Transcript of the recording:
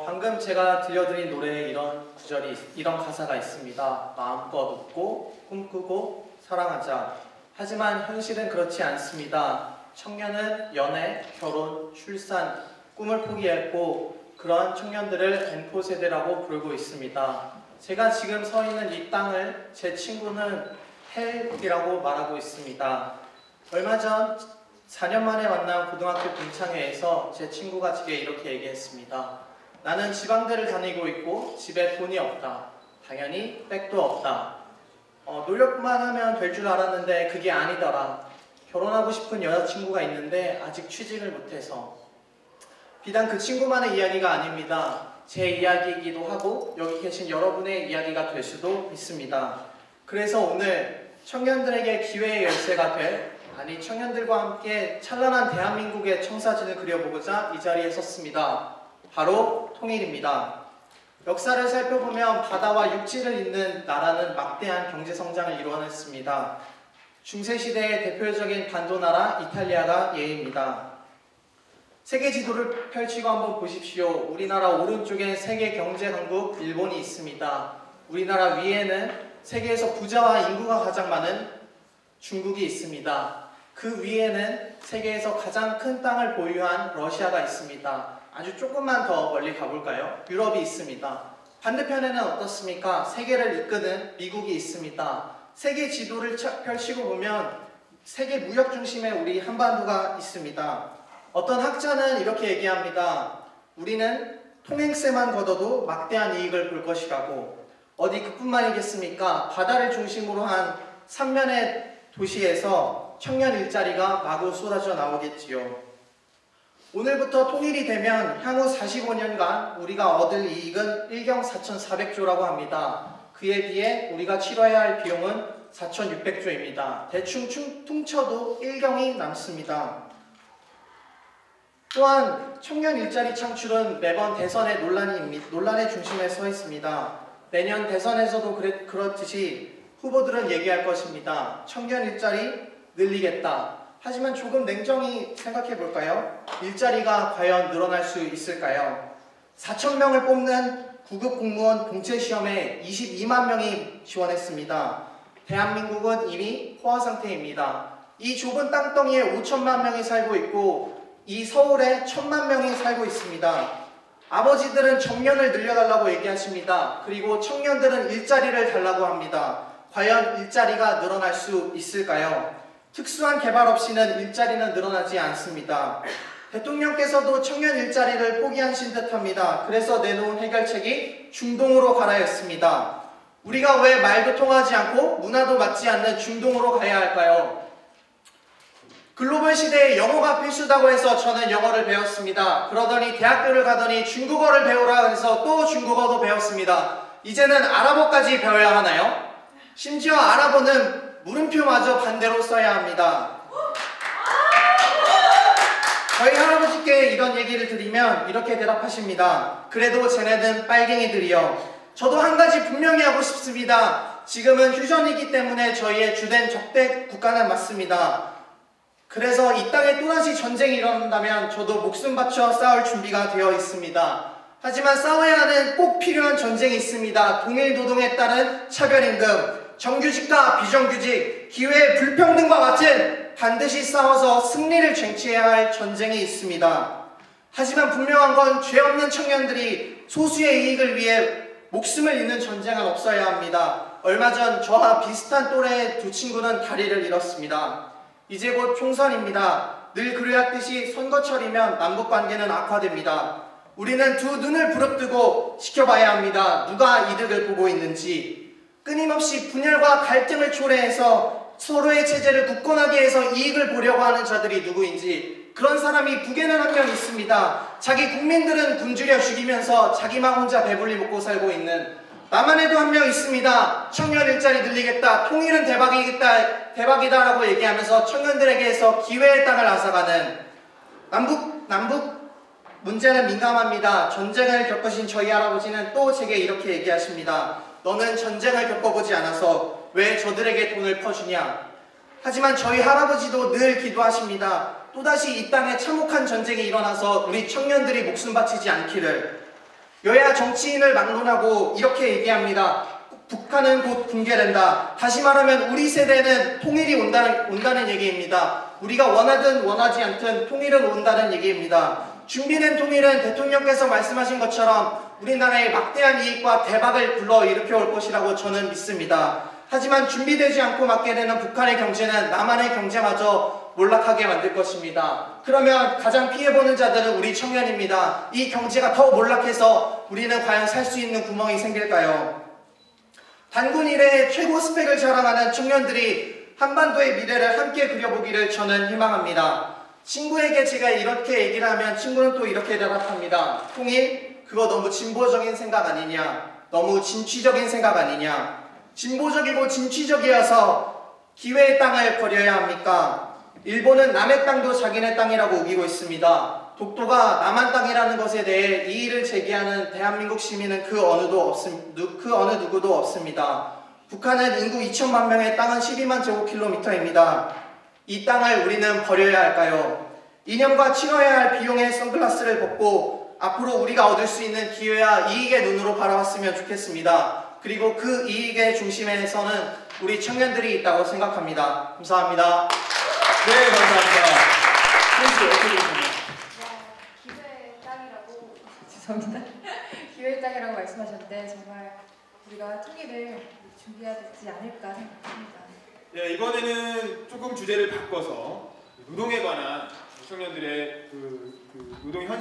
방금 제가 들려드린 노래에 이런 가사가 있습니다. 마음껏 웃고 꿈꾸고 사랑하자. 하지만 현실은 그렇지 않습니다. 청년은 연애, 결혼, 출산, 꿈을 포기했고 그러한 청년들을 N4 세대라고 부르고 있습니다. 제가 지금 서 있는 이 땅을 제 친구는 헬이라고 말하고 있습니다. 얼마 전 4년 만에 만난 고등학교 동창회에서 제 친구가 제게 이렇게 얘기했습니다. 나는 지방대를 다니고 있고 집에 돈이 없다. 당연히 백도 없다. 노력만 하면 될 줄 알았는데 그게 아니더라. 결혼하고 싶은 여자친구가 있는데 아직 취직을 못해서. 비단 그 친구만의 이야기가 아닙니다. 제 이야기이기도 하고 여기 계신 여러분의 이야기가 될 수도 있습니다. 그래서 오늘 청년들에게 기회의 열쇠가 될, 청년들과 함께 찬란한 대한민국의 청사진을 그려보고자 이 자리에 섰습니다. 바로 통일입니다. 역사를 살펴보면 바다와 육지를 잇는 나라는 막대한 경제성장을 이뤄냈습니다. 중세시대의 대표적인 반도나라 이탈리아가 예입니다. 세계 지도를 펼치고 한번 보십시오. 우리나라 오른쪽엔 세계 경제 강국 일본이 있습니다. 우리나라 위에는 세계에서 부자와 인구가 가장 많은 중국이 있습니다. 그 위에는 세계에서 가장 큰 땅을 보유한 러시아가 있습니다. 아주 조금만 더 멀리 가볼까요? 유럽이 있습니다. 반대편에는 어떻습니까? 세계를 이끄는 미국이 있습니다. 세계 지도를 펼치고 보면 세계 무역 중심에 우리 한반도가 있습니다. 어떤 학자는 이렇게 얘기합니다. 우리는 통행세만 걷어도 막대한 이익을 볼 것이라고. 어디 그뿐만이겠습니까? 바다를 중심으로 한 3면의 도시에서 청년 일자리가 마구 쏟아져 나오겠지요. 오늘부터 통일이 되면 향후 45년간 우리가 얻을 이익은 1경 4,400조라고 합니다. 그에 비해 우리가 치러야 할 비용은 4,600조입니다. 대충 퉁쳐도 1경이 남습니다. 또한 청년 일자리 창출은 매번 대선의 논란의 중심에 서 있습니다. 내년 대선에서도 그렇듯이 후보들은 얘기할 것입니다. 청년 일자리 늘리겠다. 하지만 조금 냉정히 생각해 볼까요? 일자리가 과연 늘어날 수 있을까요? 4,000명을 뽑는 구급 공무원 공채 시험에 22만 명이 지원했습니다. 대한민국은 이미 포화 상태입니다. 이 좁은 땅덩이에 5천만 명이 살고 있고 이 서울에 1,000만 명이 살고 있습니다. 아버지들은 정년을 늘려달라고 얘기하십니다. 그리고 청년들은 일자리를 달라고 합니다. 과연 일자리가 늘어날 수 있을까요? 특수한 개발 없이는 일자리는 늘어나지 않습니다. 대통령께서도 청년 일자리를 포기하신 듯합니다. 그래서 내놓은 해결책이 중동으로 가라였습니다. 우리가 왜 말도 통하지 않고 문화도 맞지 않는 중동으로 가야 할까요? 글로벌 시대에 영어가 필수다고 해서 저는 영어를 배웠습니다. 그러더니 대학교를 가더니 중국어를 배우라 해서 또 중국어도 배웠습니다. 이제는 아랍어까지 배워야 하나요? 심지어 아랍어는 물음표마저 반대로 써야 합니다. 저희 할아버지께 이런 얘기를 드리면 이렇게 대답하십니다. 그래도 쟤네는 빨갱이들이요. 저도 한 가지 분명히 하고 싶습니다. 지금은 휴전이기 때문에 저희의 주된 적대 국가는 맞습니다. 그래서 이 땅에 또다시 전쟁이 일어난다면 저도 목숨 바쳐 싸울 준비가 되어 있습니다. 하지만 싸워야 하는 꼭 필요한 전쟁이 있습니다. 동일노동에 따른 차별임금, 정규직과 비정규직, 기회의 불평등과 같은 반드시 싸워서 승리를 쟁취해야 할 전쟁이 있습니다. 하지만 분명한 건 죄 없는 청년들이 소수의 이익을 위해 목숨을 잃는 전쟁은 없어야 합니다. 얼마 전 저와 비슷한 또래의 두 친구는 다리를 잃었습니다. 이제 곧 총선입니다. 늘 그러했듯이 선거철이면 남북관계는 악화됩니다. 우리는 두 눈을 부릅뜨고 지켜봐야 합니다. 누가 이득을 보고 있는지. 끊임없이 분열과 갈등을 초래해서 서로의 체제를 굳건하게 해서 이익을 보려고 하는 자들이 누구인지. 그런 사람이 북에는 한 명 있습니다. 자기 국민들은 굶주려 죽이면서 자기만 혼자 배불리 먹고 살고 있는. 남한에도 한 명 있습니다. 청년 일자리 늘리겠다. 통일은 대박이다라고 얘기하면서 청년들에게서 기회의 땅을 앗아가는. 남북 문제는 민감합니다. 전쟁을 겪으신 저희 할아버지는 또 제게 이렇게 얘기하십니다. 너는 전쟁을 겪어보지 않아서 왜 저들에게 돈을 퍼주냐. 하지만 저희 할아버지도 늘 기도하십니다. 또다시 이 땅에 참혹한 전쟁이 일어나서 우리 청년들이 목숨 바치지 않기를. 여야 정치인을 막론하고 이렇게 얘기합니다. 북한은 곧 붕괴된다. 다시 말하면 우리 세대는 통일이 온다는 얘기입니다. 우리가 원하든 원하지 않든 통일은 온다는 얘기입니다. 준비된 통일은 대통령께서 말씀하신 것처럼 우리나라의 막대한 이익과 대박을 불러일으켜 올 것이라고 저는 믿습니다. 하지만 준비되지 않고 맞게 되는 북한의 경제는 남한의 경제마저 몰락하게 만들 것입니다. 그러면 가장 피해보는 자들은 우리 청년입니다. 이 경제가 더 몰락해서 우리는 과연 살 수 있는 구멍이 생길까요? 단군 이래의 최고 스펙을 자랑하는 청년들이 한반도의 미래를 함께 그려보기를 저는 희망합니다. 친구에게 제가 이렇게 얘기를 하면 친구는 또 이렇게 대답합니다. 통일? 그거 너무 진보적인 생각 아니냐? 너무 진취적인 생각 아니냐? 진보적이고 진취적이어서 기회의 땅을 버려야 합니까? 일본은 남의 땅도 자기네 땅이라고 우기고 있습니다. 독도가 남한 땅이라는 것에 대해 이의를 제기하는 대한민국 시민은 그 어느 누구도 없습니다. 북한은 인구 2천만 명의 땅은 12만 제곱킬로미터입니다. 이 땅을 우리는 버려야 할까요? 이념과 치러야 할 비용의 선글라스를 벗고 앞으로 우리가 얻을 수 있는 기회와 이익의 눈으로 바라봤으면 좋겠습니다. 그리고 그 이익의 중심에서는 우리 청년들이 있다고 생각합니다. 감사합니다. 네, 감사합니다. 선수 어떻게 보세요? 기회의 땅이라고 죄송합니다. 기회의 땅이라고 말씀하셨는데 정말 우리가 통일을 준비해야 되지 않을까 생각합니다. 네, 이번에는 조금 주제를 바꿔서 노동에 관한 청년들의 노동 현실